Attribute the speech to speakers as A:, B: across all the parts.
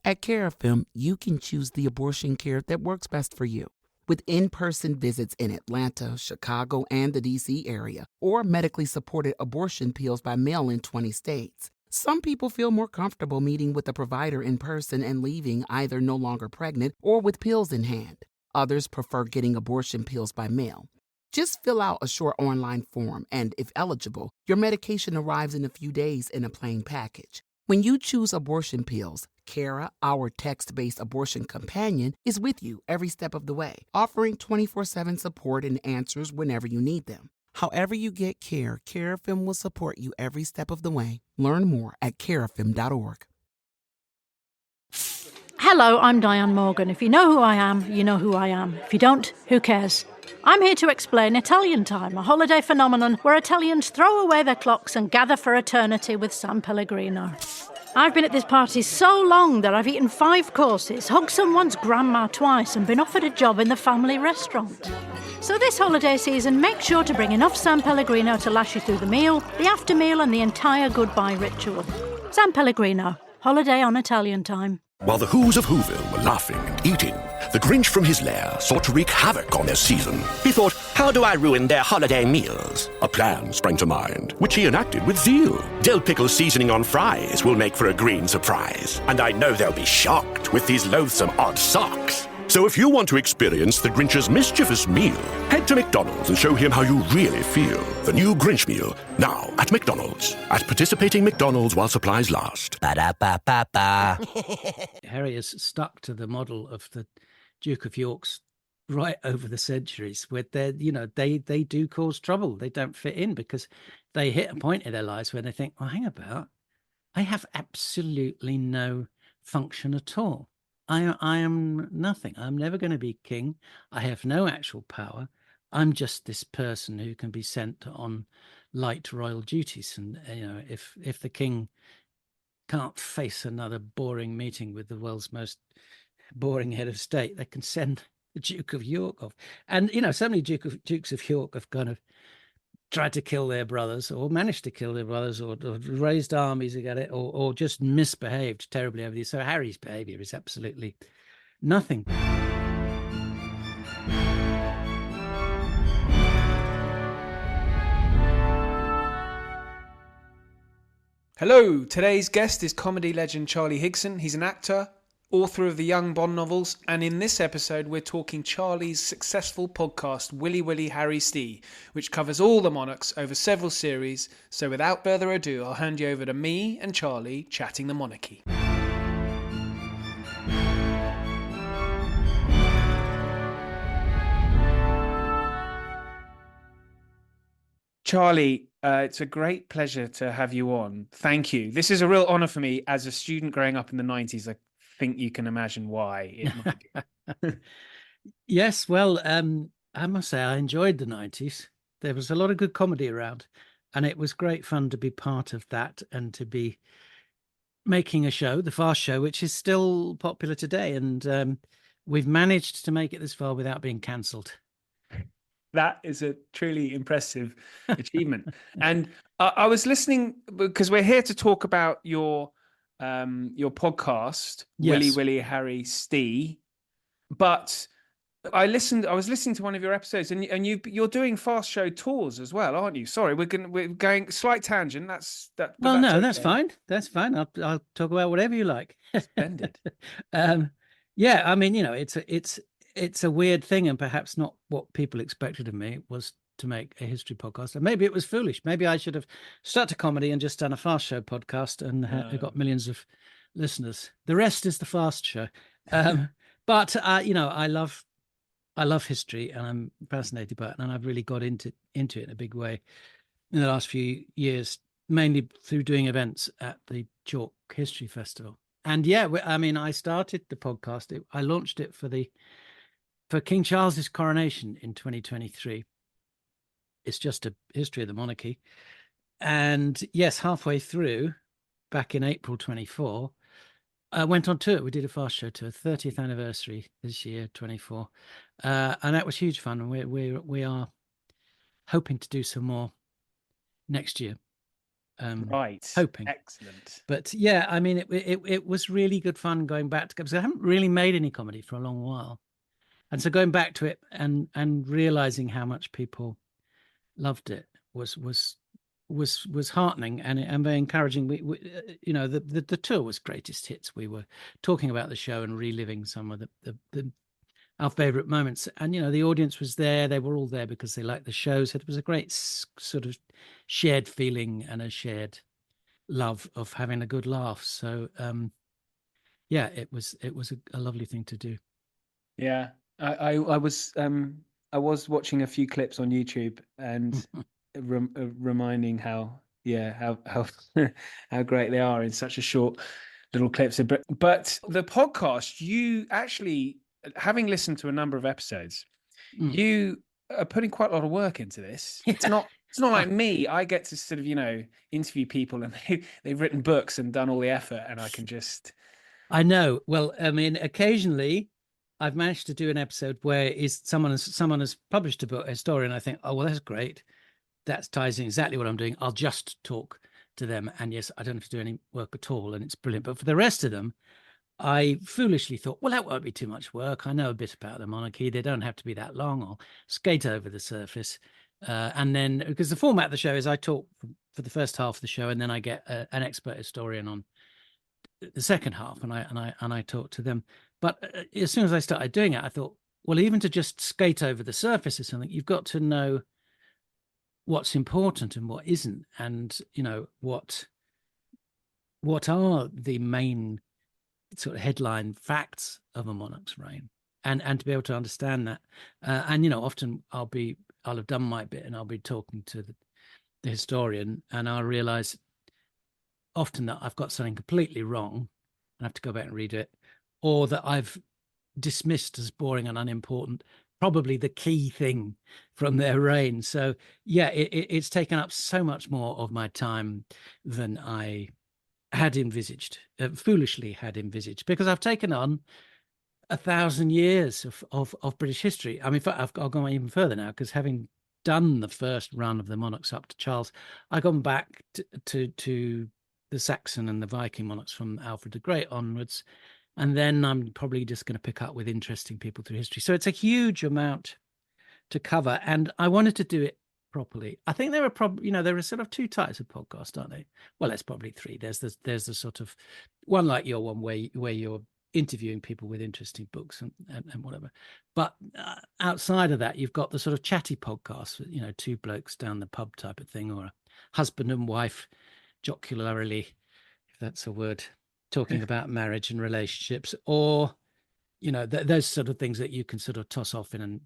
A: At CareFM, you can choose the abortion care that works best for you. With in-person visits in Atlanta, Chicago, and the D.C. area, or medically supported abortion pills by mail in 20 states. Some people feel more comfortable meeting with a provider in person and leaving either no longer pregnant or with pills in hand. Others prefer getting abortion pills by mail. Just fill out a short online form and, if eligible, your medication arrives in a few days in a plain package. When you choose abortion pills, Cara, our text-based abortion companion, is with you every step of the way, offering 24/7 support and answers whenever you need them. However you get care, CareFM will support you every step of the way. Learn more at carefm.org.
B: Hello, I'm Diane Morgan. If you know who I am, you know who I am. If you don't, who cares? I'm here to explain Italian Time, a holiday phenomenon where Italians throw away their clocks and gather for eternity with San Pellegrino. I've been at this party so long that I've eaten 5 courses, hugged someone's grandma twice and been offered a job in the family restaurant. So this holiday season, make sure to bring enough San Pellegrino to last you through the meal, the after meal and the entire goodbye ritual. San Pellegrino, holiday on Italian Time.
C: While the Whos of Whoville were laughing and eating, the Grinch from his lair sought to wreak havoc on their season. He thought, how do I ruin their holiday meals? A plan sprang to mind, which he enacted with zeal. Dill pickle seasoning on fries will make for a green surprise, and I know they'll be shocked with these loathsome odd socks. So if you want to experience the Grinch's mischievous meal, head to McDonald's and show him how you really feel. The new Grinch meal, now at McDonald's. At participating McDonald's while supplies last. Ba-da-ba-ba-ba.
D: Harry has stuck to the model of the Duke of York's right over the centuries, where they do cause trouble. They don't fit in because they hit a point in their lives where they think, well, hang about, I have absolutely no function at all. I am nothing. I'm never going to be king. I have no actual power. I'm just this person who can be sent on light royal duties. And if the king can't face another boring meeting with the world's most boring head of state, they can send the Duke of York off. And so many Dukes of York have kind of tried to kill their brothers, or managed to kill their brothers, or raised armies against it, or just misbehaved terribly over these. So Harry's behaviour is absolutely nothing.
E: Hello, today's guest is comedy legend Charlie Higson. He's an actor, author of the Young Bond novels, and in this episode we're talking Charlie's successful podcast Willy Willy Harry Stee, which covers all the Monarchs over several series. So without further ado, I'll hand you over to me and Charlie chatting the monarchy. Charlie, it's a great pleasure to have you on. Thank you. This is a real honour for me as a student growing up in the 90s. I think you can imagine why it might be.
D: Yes, well, I must say I enjoyed the 90s. There was a lot of good comedy around, and it was great fun to be part of that and to be making a show, The Fast Show, which is still popular today. And we've managed to make it this far without being cancelled.
E: That is a truly impressive achievement. And I was listening because we're here to talk about your podcast, yes. Willy Willy Harry Stee. But I was listening to one of your episodes, and you're doing Fast Show tours as well, aren't you? Sorry, we're going slight tangent. That's
D: fine. That's fine. I'll talk about whatever you like.
E: Splendid.
D: Yeah, I mean, it's a weird thing, and perhaps not what people expected of me was to make a history podcast. And maybe it was foolish. Maybe I should have started comedy and just done a Fast Show podcast and got millions of listeners. The rest is the Fast Show. But I love history, and I'm fascinated by it, and I've really got into it in a big way in the last few years, mainly through doing events at the Chalk History Festival. And I started the podcast. I launched it for King Charles's coronation in 2023. It's just a history of the monarchy. And yes, halfway through, back in April 24, I went on tour. We did a Fast Show tour, 30th anniversary this year, 24. And that was huge fun. And we are hoping to do some more next year.
E: Right.
B: Hoping.
E: Excellent.
B: But yeah, I mean, it was really good fun going back to, because I haven't really made any comedy for a long while. And so going back to it and realizing how much people loved it was heartening and very encouraging. We the tour was greatest hits. We were talking about the show and reliving some of our favorite moments, and the audience was there. They were all there because they liked the show. So it was a great sort of shared feeling and a shared love of having a good laugh. So yeah, it was a lovely thing to do.
E: Yeah, I was watching a few clips on YouTube and reminding how how great they are in such a short little clips. But the podcast, you actually, having listened to a number of episodes, you are putting quite a lot of work into this. It's not like me. I get to sort of interview people and they've written books and done all the effort, and I can just.
B: I know. Well, I mean, occasionally I've managed to do an episode where someone has published a story, and I think, oh well, that's great. That ties in exactly what I'm doing. I'll just talk to them, and yes, I don't have to do any work at all, and it's brilliant. But for the rest of them, I foolishly thought, well, that won't be too much work. I know a bit about the monarchy. They don't have to be that long. I'll skate over the surface. And then, because the format of the show is I talk for the first half of the show, and then I get an expert historian on the second half, and I talk to them. But as soon as I started doing it, I thought, well, even to just skate over the surface or something, you've got to know what's important and what isn't, and what are the main sort of headline facts of a monarch's reign, and to be able to understand that. And often I'll have done my bit and I'll be talking to the historian, and I'll realize often that I've got something completely wrong and I have to go back and read it, or that I've dismissed as boring and unimportant probably the key thing from their reign. So yeah, it's taken up so much more of my time than I had envisaged, foolishly had envisaged, because I've taken on 1,000 years of British history. I mean, I'll go even further now, because having done the first run of the monarchs up to Charles, I've gone back to the Saxon and the Viking monarchs from Alfred the Great onwards. And then I'm probably just going to pick up with interesting people through history. So it's a huge amount to cover, and I wanted to do it properly. I think there are probably, there are sort of two types of podcast, aren't they? Well, there's probably three. There's the sort of one like your one where you're interviewing people with interesting books and whatever. But outside of that, you've got the sort of chatty podcasts, two blokes down the pub type of thing, or a husband and wife jocularly, if that's a word, talking about marriage and relationships, or those sort of things that you can sort of toss off in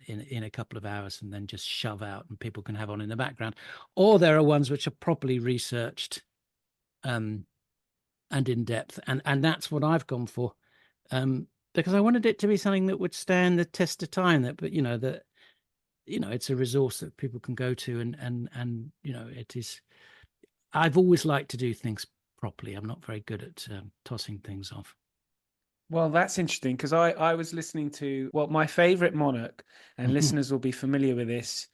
B: a couple of hours and then just shove out and people can have on in the background. Or there are ones which are properly researched and in depth, and that's what I've gone for, because I wanted it to be something that would stand the test of time. It's a resource that people can go to, and it is. I've always liked to do things properly. I'm not very good at tossing things off.
E: Well, that's interesting, because I was listening to, my favorite monarch, and listeners will be familiar with this.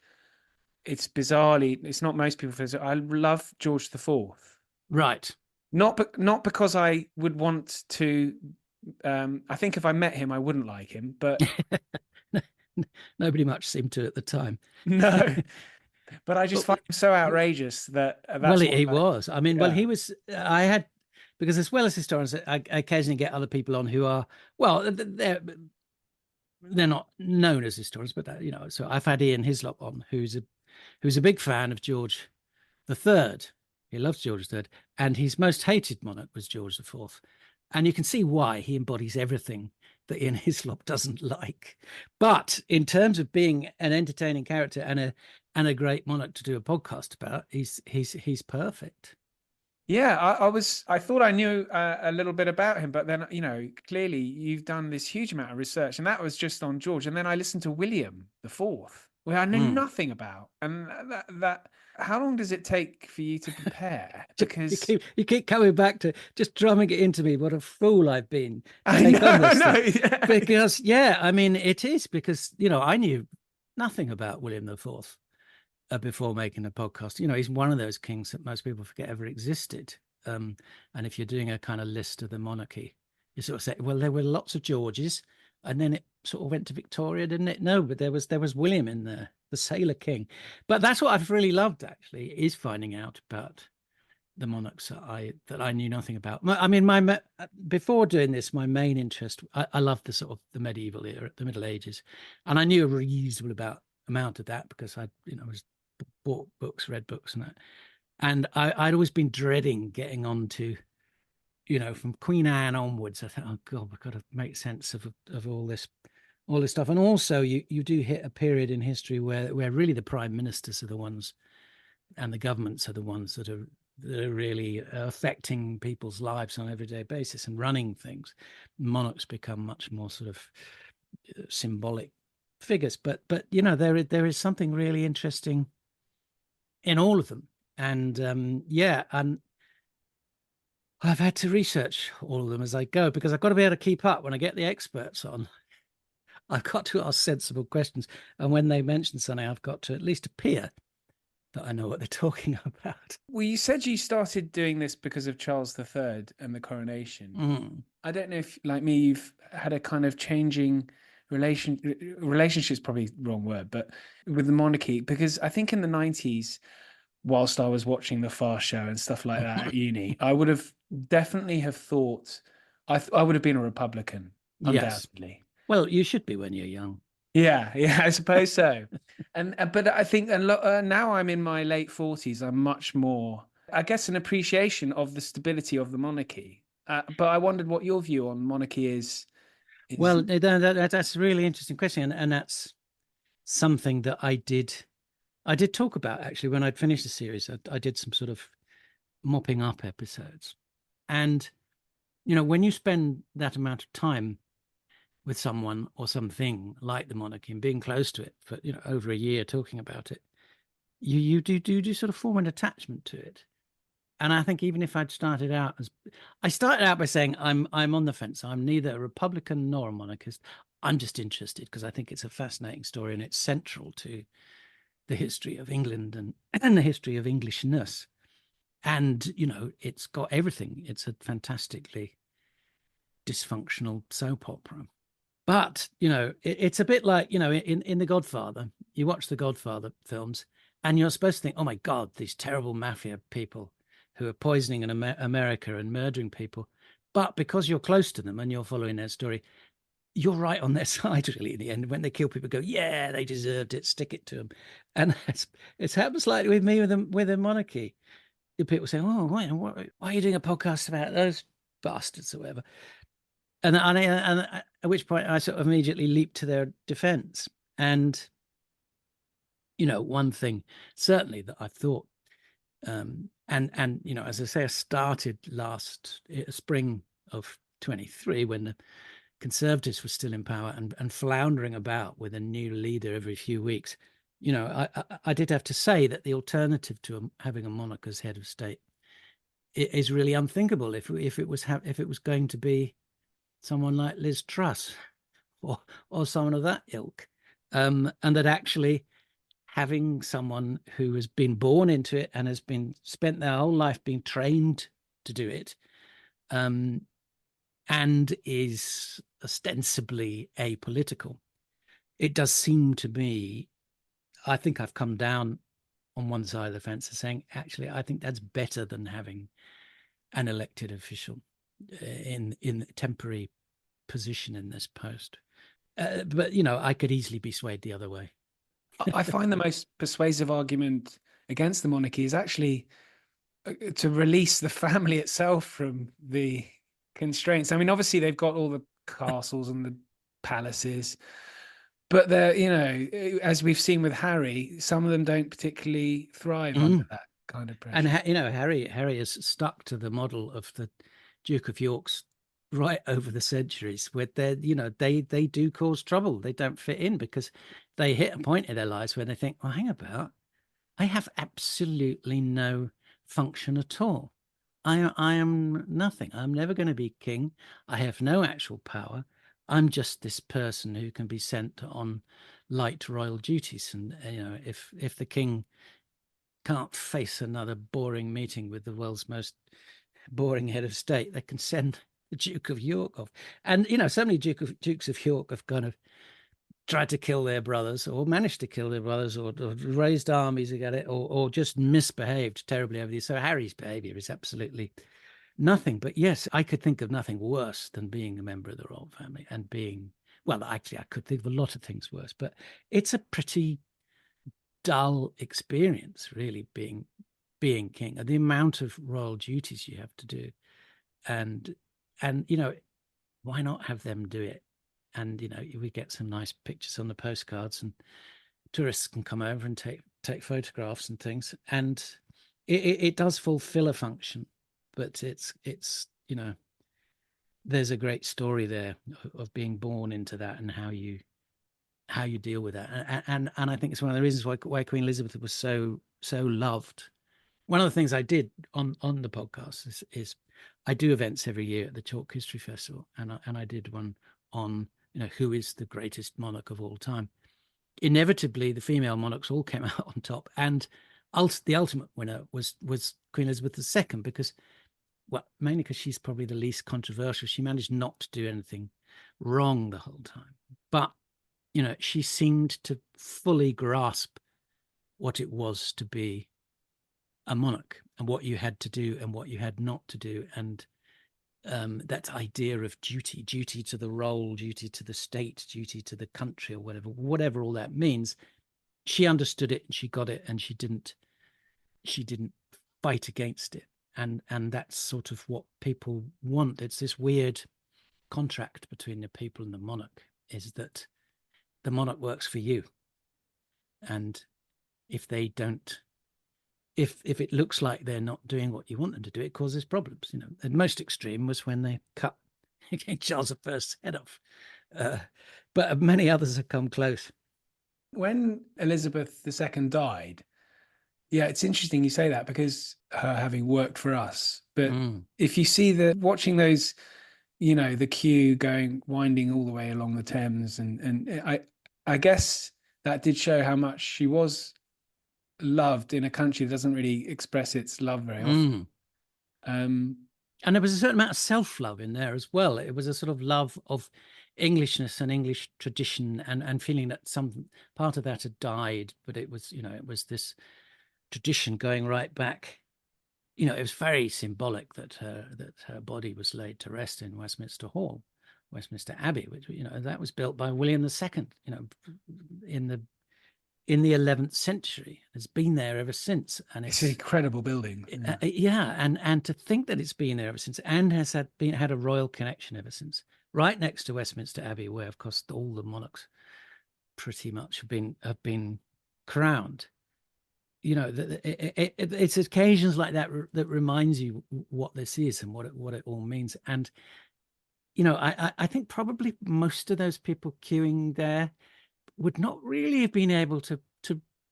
E: It's not most people. I love George IV. Right. Not because I would want to. I think if I met him, I wouldn't like him, but
B: nobody much seemed to at the time.
E: No. But I just find him so outrageous that.
B: He was. I mean, he was. I had, because as well as historians, I occasionally get other people on who are, they're not known as historians, but So I've had Ian Hislop on, who's a big fan of George III. He loves George III, and his most hated monarch was George IV. And you can see why. He embodies everything that Ian Hislop doesn't like. But in terms of being an entertaining character and a great monarch to do a podcast about, he's perfect.
E: Yeah, I thought I knew a little bit about him, but then clearly you've done this huge amount of research, and that was just on George. And then I listened to William IV, where I knew nothing about, and that. How long does it take for you to prepare? Because
B: you keep coming back to just drumming it into me. What a fool I've been.
E: Yeah.
B: Because I mean, it is because I knew nothing about William IV,
D: before making a podcast. You know, he's one of those kings that most people forget ever existed. And if you're doing a kind of list of the monarchy, you sort of say, well, there were lots of Georges, and then it sort of went to Victoria, didn't it? No, but there was William in there, the sailor king. But that's what I've really loved, actually, is finding out about the monarchs that I knew nothing about. I mean, before doing this, my main interest, I loved the sort of the medieval era, the Middle Ages, and I knew a reasonable amount of that because I, was bought books, read books, and that. And I'd always been dreading getting on to, from Queen Anne onwards. I thought, oh God, we've got to make sense of all this stuff. And also, you do hit a period in history where really the prime ministers are the ones, and the governments are the ones that are really affecting people's lives on an everyday basis and running things. Monarchs become much more sort of symbolic figures, but there is something really interesting in all of them. And and I've had to research all of them as I go, because I've got to be able to keep up. When I get the experts on, I've got to ask sensible questions, and when they mention something, I've got to at least appear that I know what they're talking about.
E: Well, you said you started doing this because of Charles III and the coronation. I don't know if, like me, you've had a kind of changing relationship is probably the wrong word, but with the monarchy, because I think in the 90s, whilst I was watching the Fast Show and stuff like that at uni, I would have definitely have thought I would have been a Republican, undoubtedly.
D: Yes. Well, you should be when you're young.
E: Yeah, I suppose so. But I think now I'm in my late 40s. I'm much more, I guess, an appreciation of the stability of the monarchy. But I wondered what your view on monarchy is.
D: Well, that's a really interesting question, and that's something that I did talk about, actually, when I'd finished the series. I did some sort of mopping up episodes, and when you spend that amount of time with someone or something like the monarchy and being close to it for over a year, talking about it, you do sort of form an attachment to it. And I think even if I started out by saying I'm on the fence, I'm neither a Republican nor a monarchist, I'm just interested because I think it's a fascinating story and it's central to the history of England and the history of Englishness. And it's got everything. It's a fantastically dysfunctional soap opera. But, it's a bit like, in The Godfather, you watch the Godfather films and you're supposed to think, oh my God, these terrible mafia people who are poisoning in America and murdering people. But because you're close to them and you're following their story, you're right on their side, really, in the end. When they kill people, go, yeah, they deserved it, stick it to them. And it happens like with me with the monarchy. People say, oh, why are you doing a podcast about those bastards or whatever? And at which point I sort of immediately leaped to their defense. And, one thing certainly that I thought, and as I say, I started last spring of 23 when the Conservatives were still in power and floundering about with a new leader every few weeks. I did have to say that the alternative to having a monarch as head of state is really unthinkable if it was going to be someone like Liz Truss or someone of that ilk, and that actually having someone who has been born into it and has spent their whole life being trained to do it, and is ostensibly apolitical, it does seem to me, I think I've come down on one side of the fence and saying, actually, I think that's better than having an elected official in temporary position in this post. But I could easily be swayed the other way.
E: I find the most persuasive argument against the monarchy is actually to release the family itself from the constraints. I mean, obviously they've got all the castles and the palaces, but they're, as we've seen with Harry, some of them don't particularly thrive under that kind of pressure.
D: And Harry has stuck to the model of the Duke of York's right over the centuries, where they do cause trouble. They don't fit in because they hit a point in their lives where they think, well, hang about, I have absolutely no function at all. I am nothing. I'm never going to be king. I have no actual power. I'm just this person who can be sent on light royal duties. And, if the king can't face another boring meeting with the world's most boring head of state, they can send the Duke of York off. And, so many Dukes of York have kind of tried to kill their brothers, or managed to kill their brothers, or raised armies against it, or just misbehaved terribly over these. So Harry's behavior is absolutely nothing. But yes, I could think of nothing worse than being a member of the royal family and being, well, actually, I could think of a lot of things worse, but it's a pretty dull experience, really, being king, and the amount of royal duties you have to do. And why not have them do it? And, we get some nice pictures on the postcards, and tourists can come over and take photographs and things. And it does fulfill a function, but it's there's a great story there of being born into that and how you deal with that. And I think it's one of the reasons why Queen Elizabeth was so loved. One of the things I did on the podcast is I do events every year at the Chalk History Festival, and I did one on who is the greatest monarch of all time. Inevitably, the female monarchs all came out on top, and the ultimate winner was Queen Elizabeth II, because, well, mainly because she's probably the least controversial. She managed not to do anything wrong the whole time, but she seemed to fully grasp what it was to be a monarch, and what you had to do and what you had not to do. And that idea of duty to the role, duty to the state, duty to the country, or whatever all that means, she understood it and she got it, and she didn't fight against it. And that's sort of what people want. It's this weird contract between the people and the monarch, is that the monarch works for you, and if they don't, if it looks like they're not doing what you want them to do, it causes problems. The most extreme was when they cut King Charles I's head off, but many others have come close.
E: When Elizabeth II died, yeah, it's interesting you say that, because her having worked for us, but if you see watching those, the queue winding all the way along the Thames, and I guess that did show how much she was loved in a country that doesn't really express its love very often.
D: And there was a certain amount of self-love in there as well. It was a sort of love of Englishness and English tradition, and feeling that some part of that had died, but it was this tradition going right back. It was very symbolic that her body was laid to rest in Westminster Abbey, which that was built by William II. In the 11th century. It's been there ever since, and
E: it's an incredible building.
D: And to think that it's been there ever since, and has had a royal connection ever since, right next to Westminster Abbey, where of course all the monarchs pretty much have been crowned. It's occasions like that that reminds you what this is and what it all means. And I think probably most of those people queuing there would not really have been able to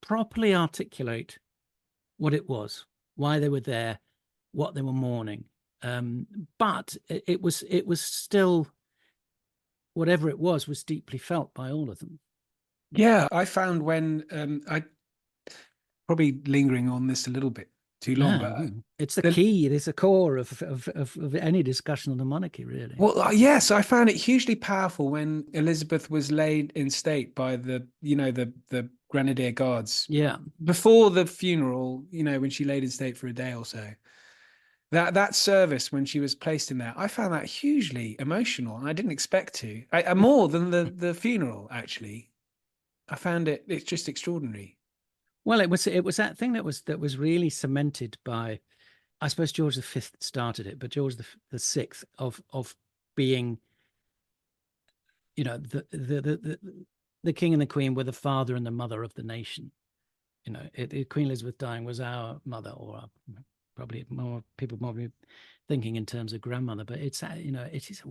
D: properly articulate what it was, why they were there, what they were mourning. But it was still, whatever it was deeply felt by all of them.
E: Yeah, I found when I probably lingering on this a little bit too long, but
D: it's the key. It is the core of any discussion on the monarchy, really.
E: Well, yes, I found it hugely powerful when Elizabeth was laid in state by the Grenadier Guards.
D: Yeah,
E: before the funeral, when she laid in state for a day or so. That service when she was placed in there, I found that hugely emotional, and I didn't expect to. More than the funeral, actually. I found it's just extraordinary.
D: Well, it was that thing that was really cemented by, I suppose George V started it, but George VI of being, the king and the queen were the father and the mother of the nation. Queen Elizabeth dying was our mother, or probably more people probably thinking in terms of grandmother, but it's it is a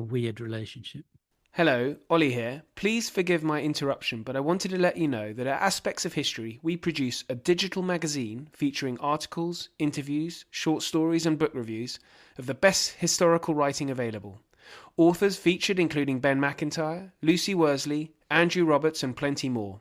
D: weird relationship.
E: Hello, Ollie here. Please forgive my interruption, but I wanted to let you know that at Aspects of History, we produce a digital magazine featuring articles, interviews, short stories and book reviews of the best historical writing available. Authors featured including Ben McIntyre, Lucy Worsley, Andrew Roberts, and plenty more.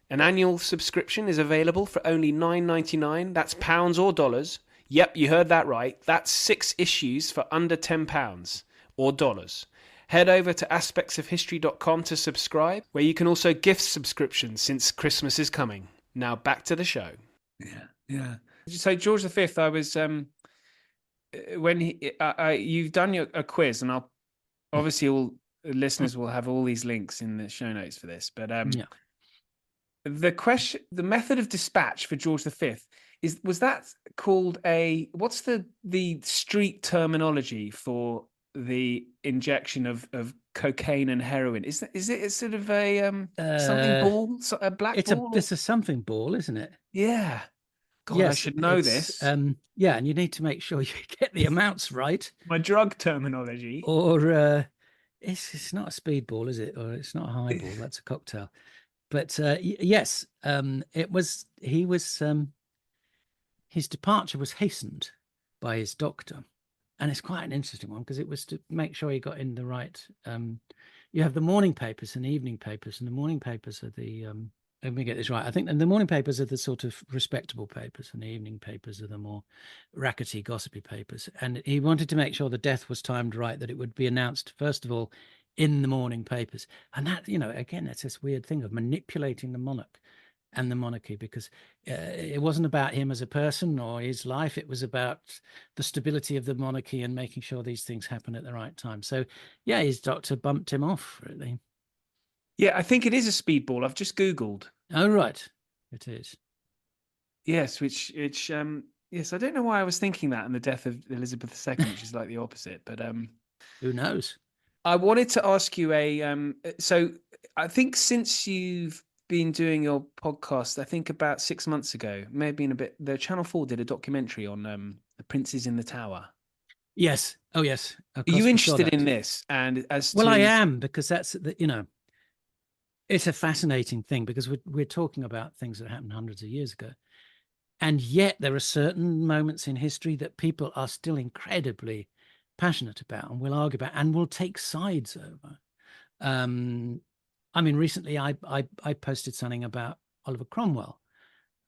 E: An annual subscription is available for only $9.99. That's pounds or dollars. Yep, you heard that right. That's 6 issues for under £10 or dollars. Head over to aspectsofhistory.com to subscribe, where you can also gift subscriptions since Christmas is coming. Now back to the show.
D: Yeah.
E: So George V, I was when you've done a quiz, and I'll obviously all listeners will have all these links in the show notes for this. But the method of dispatch for George V was that called what's the street terminology for the injection of cocaine and heroin? Is it sort of a something ball, a black ball?
D: It's a something ball, isn't it?
E: Yeah. God,
D: yes,
E: I should know this.
D: Yeah, and you need to make sure you get the amounts right.
E: My drug terminology.
D: Or it's not a speedball, is it? Or it's not a highball. That's a cocktail. But yes, it was. He was. His departure was hastened by his doctor. And it's quite an interesting one because it was to make sure he got in the right. You have the morning papers and the evening papers, and the morning papers are the. Let me get this right. I think the morning papers are the sort of respectable papers, and the evening papers are the more rackety, gossipy papers. And he wanted to make sure the death was timed right, that it would be announced first of all in the morning papers. And that, again, it's this weird thing of manipulating the monarch and the monarchy, because it wasn't about him as a person or his life. It was about the stability of the monarchy and making sure these things happen at the right time. So, yeah, his doctor bumped him off, really.
E: Yeah, I think it is a speedball. I've just Googled.
D: Oh, right. It is.
E: Yes, which yes, I don't know why I was thinking that in the death of Elizabeth II, which is like the opposite, but
D: who knows?
E: I wanted to ask you so I think since you've been doing your podcast, I think about 6 months ago, maybe in a bit, the Channel 4 did a documentary on the Princes in the Tower.
D: Yes. Oh, yes.
E: Are you interested in this? And
D: I am, because that's it's a fascinating thing, because we're talking about things that happened hundreds of years ago, and yet there are certain moments in history that people are still incredibly passionate about and will argue about and will take sides over. I mean, recently I posted something about Oliver Cromwell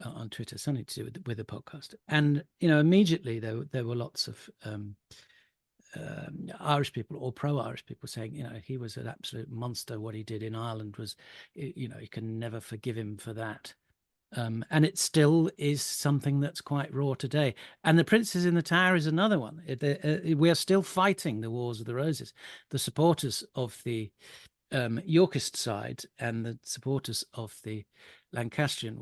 D: on Twitter, something to do with the podcast, and immediately there were lots of Irish people or pro-Irish people saying, he was an absolute monster. What he did in Ireland was, you can never forgive him for that. And it still is something that's quite raw today. And the Princes in the Tower is another one. We are still fighting the Wars of the Roses. The supporters of the Yorkist side and the supporters of the Lancastrian,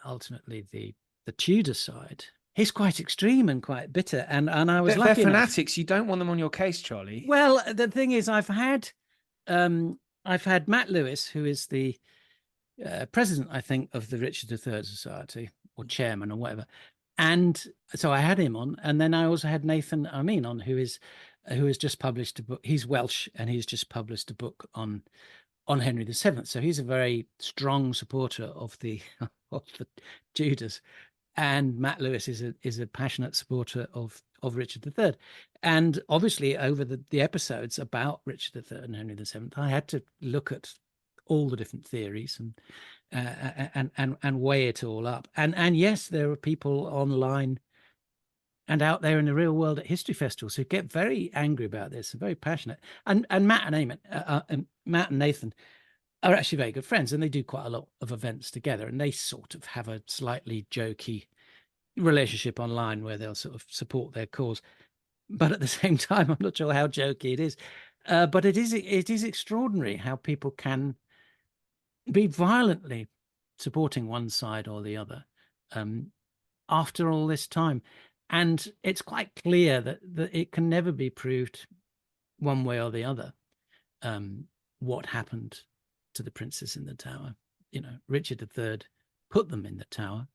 D: ultimately the Tudor side, he's quite extreme and quite bitter. And I was lucky.
E: They're fanatics. You don't want them on your case, Charlie.
D: Well, the thing is, I've had Matt Lewis, who is the president, I think, of the Richard III Society, or chairman or whatever. And so I had him on. And then I also had Nathan Amin on, who has just published a book. He's Welsh, and he's just published a book on Henry VII. So he's a very strong supporter of the Tudors. And Matt Lewis is a passionate supporter of Richard III. And obviously, over the episodes about Richard III and Henry VII, I had to look at all the different theories and weigh it all up. And yes, there are people online and out there in the real world at history festivals who get very angry about this and very passionate. And Matt and Nathan are actually very good friends, and they do quite a lot of events together, and they sort of have a slightly jokey relationship online where they'll sort of support their cause. But at the same time, I'm not sure how jokey it is. But it is extraordinary how people can be violently supporting one side or the other after all this time. And it's quite clear that it can never be proved one way or the other what happened to the Princes in the Tower. Richard III put them in the Tower.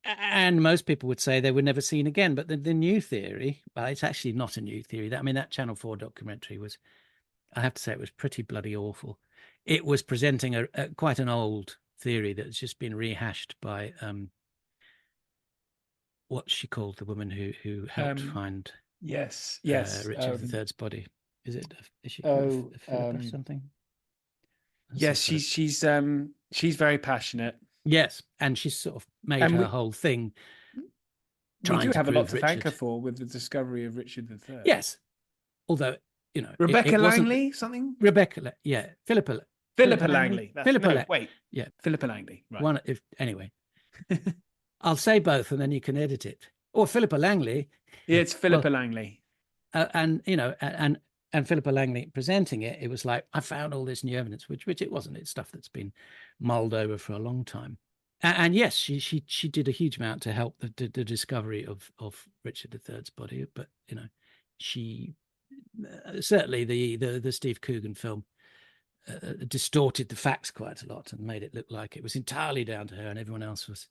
D: And most people would say they were never seen again. But the new theory, well, it's actually not a new theory. That Channel 4 documentary was, I have to say, it was pretty bloody awful. It was presenting a quite an old theory that's just been rehashed by what she called the woman who helped find
E: Yes.
B: Richard III's body. Is she
E: Oh,
B: called Philippa or something?
E: Yes, she's very passionate.
B: Yes, and she's sort of made
E: And
B: her
E: we
B: whole thing
E: we
B: trying
E: do
B: to
E: have a lot
B: prove
E: to thank
B: Richard.
E: her for with the discovery of Richard III.
B: Yes, although
E: Rebecca
B: it wasn't
E: Langley, something.
B: Philippa
E: Langley. Wait.
B: Yeah,
E: Philippa Langley. Right.
B: Anyway, I'll say both, and then you can edit it. Or Philippa Langley.
E: Yeah, it's Philippa Langley.
B: And Philippa Langley presenting it, it was like, I found all this new evidence, which it wasn't. It's stuff that's been mulled over for a long time. And yes, she did a huge amount to help the discovery of Richard III's body. But she certainly the Steve Coogan film distorted the facts quite a lot and made it look like it was entirely down to her, and everyone else was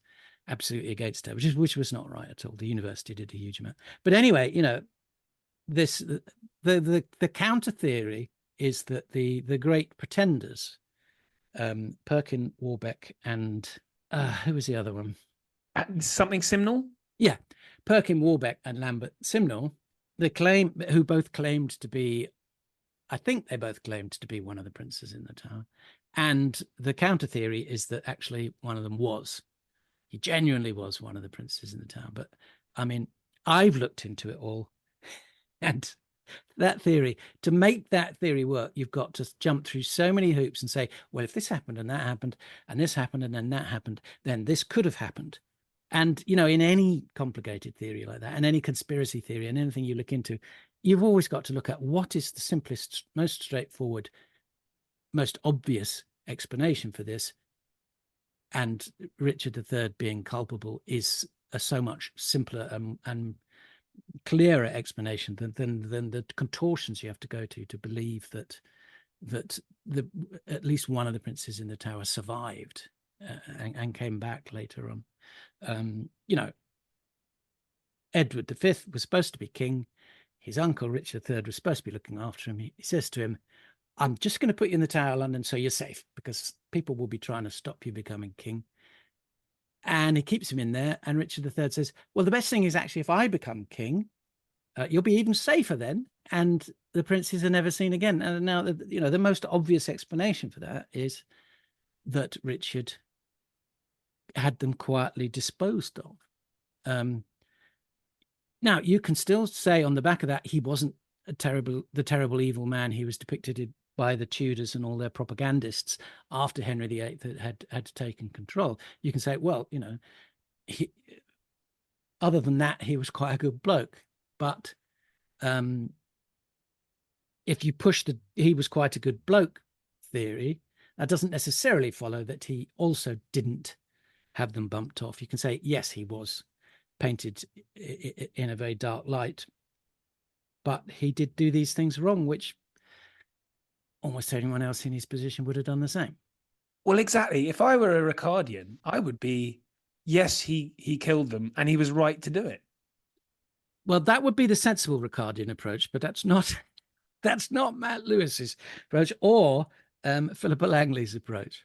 B: absolutely against her, which was not right at all. The university did a huge amount. But anyway, this the counter theory is that the great pretenders, Perkin, Warbeck, and who was the other one?
E: Something Simnel?
B: Yeah, Perkin, Warbeck, and Lambert Simnel. Who both claimed to be, I think they both claimed to be one of the princes in the tower. And the counter theory is that actually one of them was. He genuinely was one of the princes in the tower. But I mean, I've looked into it all. And that theory, to make that theory work, you've got to jump through so many hoops and say, well, if this happened and that happened and this happened and then that happened, then this could have happened. And, in any complicated theory like that, and any conspiracy theory and anything you look into, you've always got to look at what is the simplest, most straightforward, most obvious explanation for this. And Richard III being culpable is a so much simpler and clearer explanation than the contortions you have to go to believe that at least one of the princes in the tower survived and came back later on. Edward V was supposed to be king. His uncle Richard III was supposed to be looking after him. He says to him, I'm just going to put you in the Tower of London so you're safe, because people will be trying to stop you becoming king. And he keeps him in there. And Richard III says, well, the best thing is actually if I become king, you'll be even safer then. And the princes are never seen again. And now, the most obvious explanation for that is that Richard had them quietly disposed of. Now, you can still say on the back of that, he wasn't the terrible evil man he was depicted by the Tudors and all their propagandists after Henry VIII had taken control. You can say, well, other than that, he was quite a good bloke. But if you push he was quite a good bloke theory, that doesn't necessarily follow that he also didn't have them bumped off. You can say, yes, he was painted in a very dark light, but he did do these things wrong, which almost anyone else in his position would have done the same.
E: Well, exactly. If I were a Ricardian, I would be, yes, he killed them and he was right to do it.
B: Well, that would be the sensible Ricardian approach, but that's not Matt Lewis's approach or Philippa Langley's approach.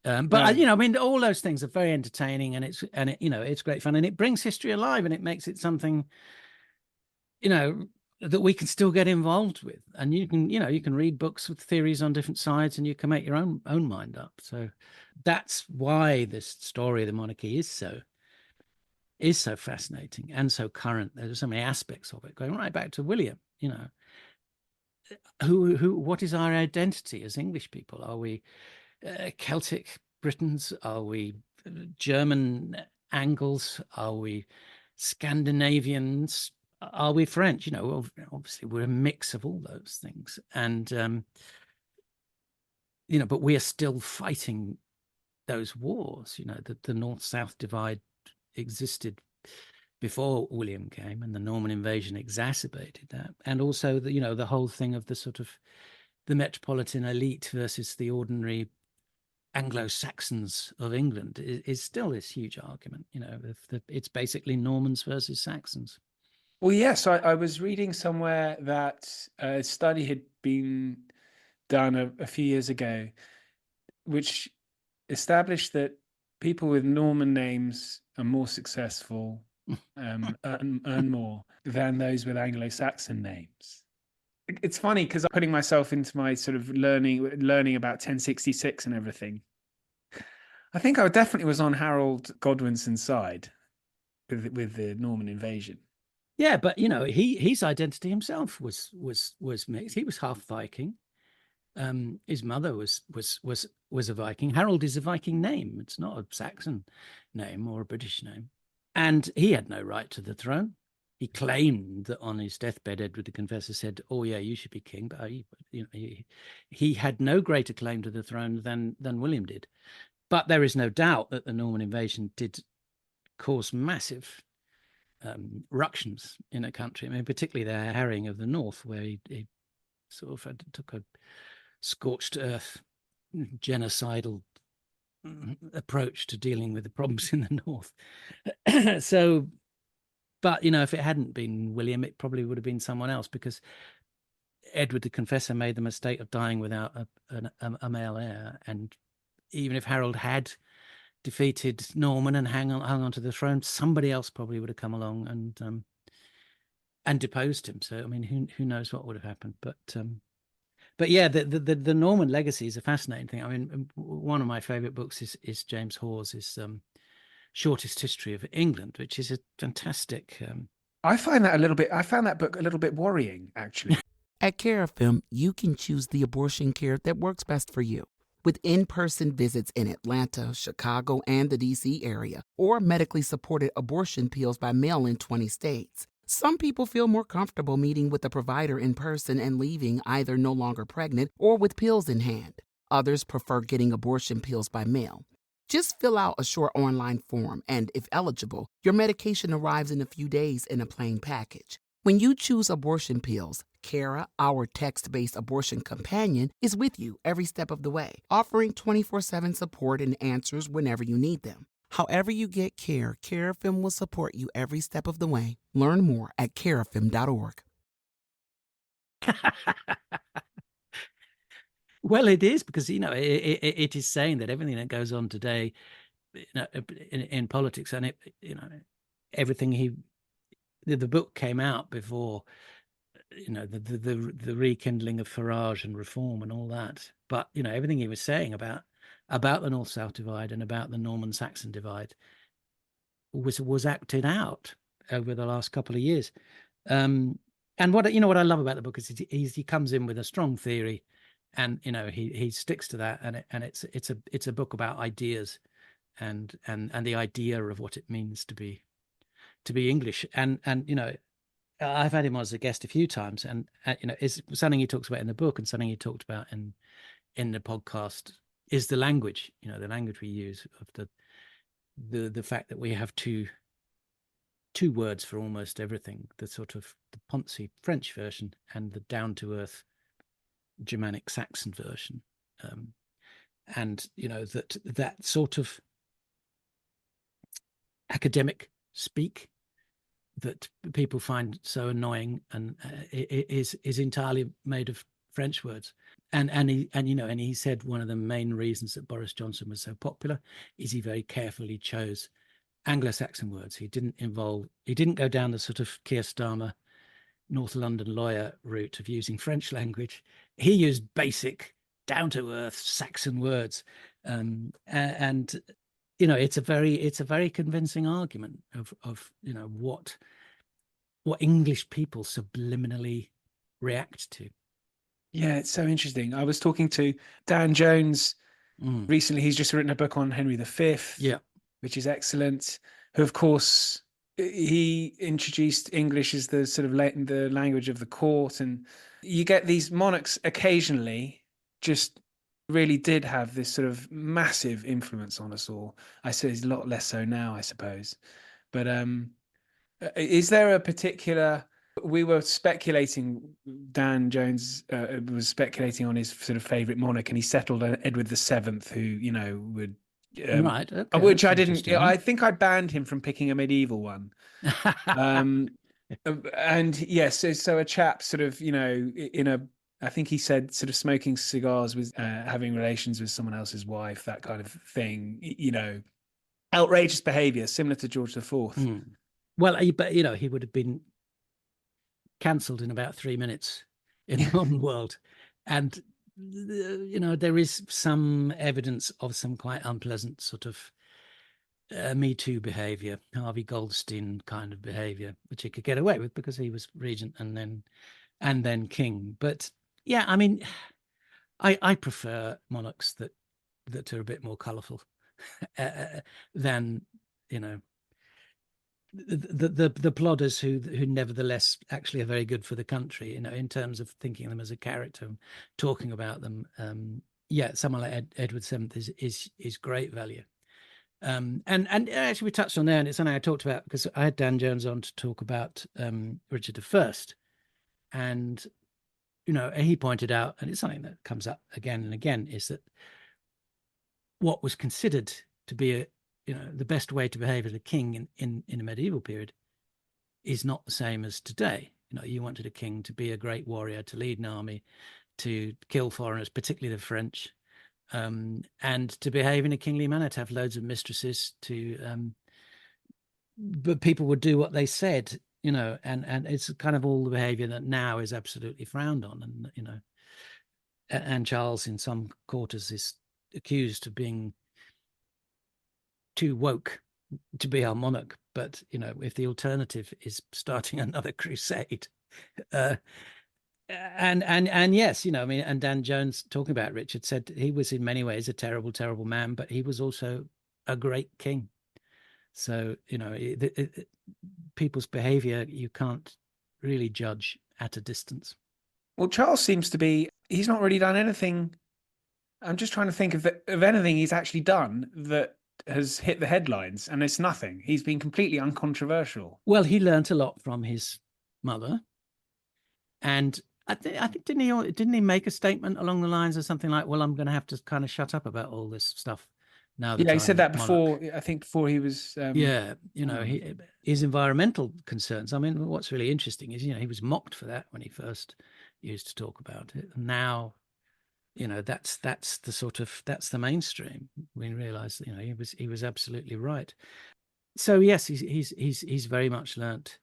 B: But all those things are very entertaining, and it's great fun, and it brings history alive, and it makes it something, that we can still get involved with. And you can read books with theories on different sides, and you can make your own mind up. So that's why this story of the monarchy is so fascinating and so current. There's so many aspects of it going right back to William. What is our identity as English people? Are we Celtic Britons? Are we German Angles? Are we Scandinavians? Are we French? Obviously we're a mix of all those things, and but we are still fighting those wars. The North-South divide existed before William came, and the Norman invasion exacerbated that. And also the whole thing of the sort of the metropolitan elite versus the ordinary Anglo-Saxons of England is still this huge argument. It's basically Normans versus Saxons.
E: Well, yes, I was reading somewhere that a study had been done a few years ago, which established that people with Norman names are more successful earn more than those with Anglo-Saxon names. It's funny because I'm putting myself into my sort of learning about 1066 and everything. I think I definitely was on Harold Godwinson's side with the Norman invasion.
D: Yeah, but his identity himself was mixed. He was half Viking. His mother was a Viking. Harold is a Viking name. It's not a Saxon name or a British name. And he had no right to the throne. He claimed that on his deathbed, Edward the Confessor said, "Oh yeah, you should be king." But he had no greater claim to the throne than William did. But there is no doubt that the Norman invasion did cause massive ructions in a country. I mean, particularly the harrying of the north, where he sort of took a scorched earth, genocidal approach to dealing with the problems in the north. So, but if it hadn't been William, it probably would have been someone else, because Edward the Confessor made the mistake of dying without a male heir. And even if Harold had defeated Norman and hung on to the throne, somebody else probably would have come along and deposed him. So I mean, who knows what would have happened? But yeah, the Norman legacy is a fascinating thing. I mean, one of my favorite books is James Hawes' Shortest History of England, which is a fantastic.
E: I found that book a little bit worrying, actually.
A: At Carafem, you can choose the abortion care that works best for you. With in-person visits in Atlanta, Chicago, and the D.C. area, or medically supported abortion pills by mail in 20 states. Some people feel more comfortable meeting with a provider in person and leaving either no longer pregnant or with pills in hand. Others prefer getting abortion pills by mail. Just fill out a short online form, and if eligible, your medication arrives in a few days in a plain package. When you choose abortion pills, Cara, our text-based abortion companion, is with you every step of the way, offering 24/7 support and answers whenever you need them. However you get care, Carafem will support you every step of the way. Learn more at carafem.org.
D: Well, it is, because it is saying that everything that goes on today, in politics, and everything the book came out before the rekindling of Farage and reform and all that. But everything he was saying about the North-South divide and about the Norman-Saxon divide was acted out over the last couple of years. And what I love about the book is he comes in with a strong theory, and he sticks to that, and it's a book about ideas and the idea of what it means to be English. And I've had him as a guest a few times, and it's something he talks about in the book, and something he talked about in the podcast is the language. The language we use, of the fact that we have two words for almost everything: the sort of the poncy French version and the down to earth Germanic Saxon version, and that sort of academic speak that people find so annoying and is entirely made of French words. And he said one of the main reasons that Boris Johnson was so popular is he very carefully chose Anglo-Saxon words. He didn't go down the sort of Keir Starmer North London lawyer route of using French language. He used basic, down-to-earth Saxon words, and it's a very convincing argument of what English people subliminally react to.
E: Yeah, it's so interesting. I was talking to Dan Jones recently. He's just written a book on Henry V, which is excellent. Who, of course, he introduced English as the sort of the language of the court, and you get these monarchs occasionally just really did have this sort of massive influence on us all. I say it's a lot less so now, I suppose. But is there a particular? We were speculating. Dan Jones was speculating on his sort of favorite monarch, and he settled on Edward VII, who would.
D: Right. Okay,
E: which I didn't. I think I banned him from picking a medieval one. And yes, so a chap sort of, I think he said sort of smoking cigars with having relations with someone else's wife, that kind of thing. Outrageous behavior, similar to George IV.
D: Well, but he would have been cancelled in about 3 minutes in the modern world, and there is some evidence of some quite unpleasant sort of Me Too behavior, Harvey Goldstein kind of behavior, which he could get away with because he was regent and then king. But yeah, I mean, I prefer monarchs that are a bit more colourful than the plodders who nevertheless actually are very good for the country, in terms of thinking of them as a character and talking about them. Someone like Edward VII is great value. And actually we touched on there, and it's something I talked about because I had Dan Jones on to talk about Richard I, and he pointed out, and it's something that comes up again and again, is that what was considered to be the best way to behave as a king in a medieval period is not the same as today. You wanted a king to be a great warrior, to lead an army, to kill foreigners, particularly the French, and to behave in a kingly manner, to have loads of mistresses, but people would do what they said, and it's kind of all the behavior that now is absolutely frowned on. And Charles in some quarters is accused of being too woke to be our monarch. But, if the alternative is starting another crusade, and yes, and Dan Jones, talking about Richard, said he was in many ways a terrible, terrible man, but he was also a great king. So, people's behavior, you can't really judge at a distance.
E: Well, Charles seems to be, he's not really done anything. I'm just trying to think of anything he's actually done that has hit the headlines, and it's nothing. He's been completely uncontroversial.
D: Well, he learnt a lot from his mother, and I think didn't he make a statement along the lines of something like, "Well, I'm going to have to kind of shut up about all this stuff now."
E: Yeah, he said that before. I think before he was.
D: His environmental concerns. I mean, what's really interesting is he was mocked for that when he first used to talk about it, and now, that's the mainstream. We realize he was absolutely right. So yes, he's very much learnt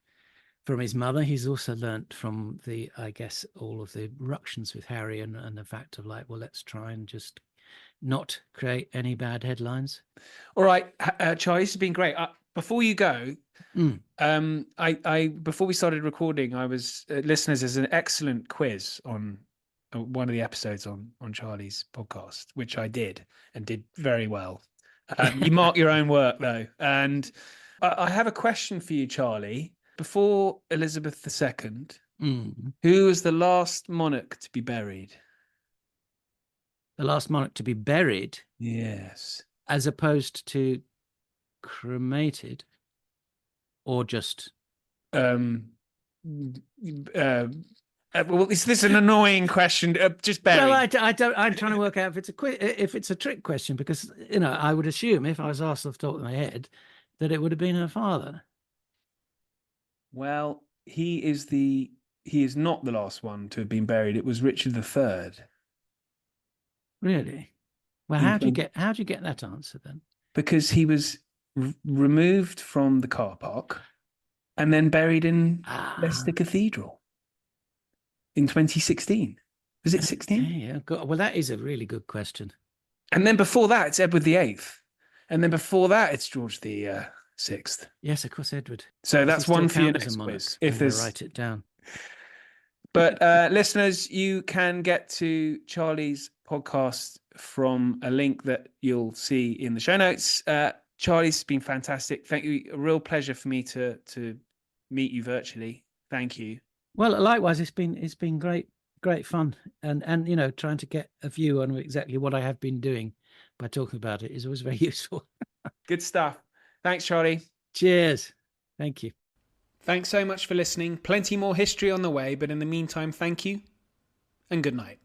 D: from his mother. He's also learnt from all of the ructions with Harry and the fact of let's try and just not create any bad headlines.
E: All right, Charlie, this has been great. Before you go, I before we started recording, I was listeners, there's an excellent quiz on one of the episodes on Charlie's podcast, which I did and did very well. You mark your own work though, and I have a question for you, Charlie. Before Elizabeth II, who was the last monarch to be buried?
D: The last monarch to be buried?
E: Yes. As
D: opposed to cremated, or just?
E: Well, is this an annoying question? Just buried.
D: Well, I don't. I'm trying to work out if it's a trick question, because I would assume, if I was asked off the top of my head, that it would have been her father.
E: Well, he is not the last one to have been buried. It was Richard III.
D: Really? Well, how'd you get that answer then?
E: Because he was removed from the car park and then buried in Leicester Cathedral in 2016. Was it 16?
D: Yeah. Well, that is a really good question.
E: And then before that, it's Edward VIII. And then before that, it's George the Sixth.
D: Yes, of course, Edward.
E: So that's one for your next quiz. If there's,
D: write it down.
E: But listeners, you can get to Charlie's podcast from a link that you'll see in the show notes. Charlie's been fantastic. Thank you. A real pleasure for me to meet you virtually. Thank you.
D: Well, likewise, it's been great fun, and trying to get a view on exactly what I have been doing by talking about it is always very useful.
E: Good stuff. Thanks, Charlie.
D: Cheers. Thank you.
E: Thanks so much for listening. Plenty more history on the way, but in the meantime, thank you and good night.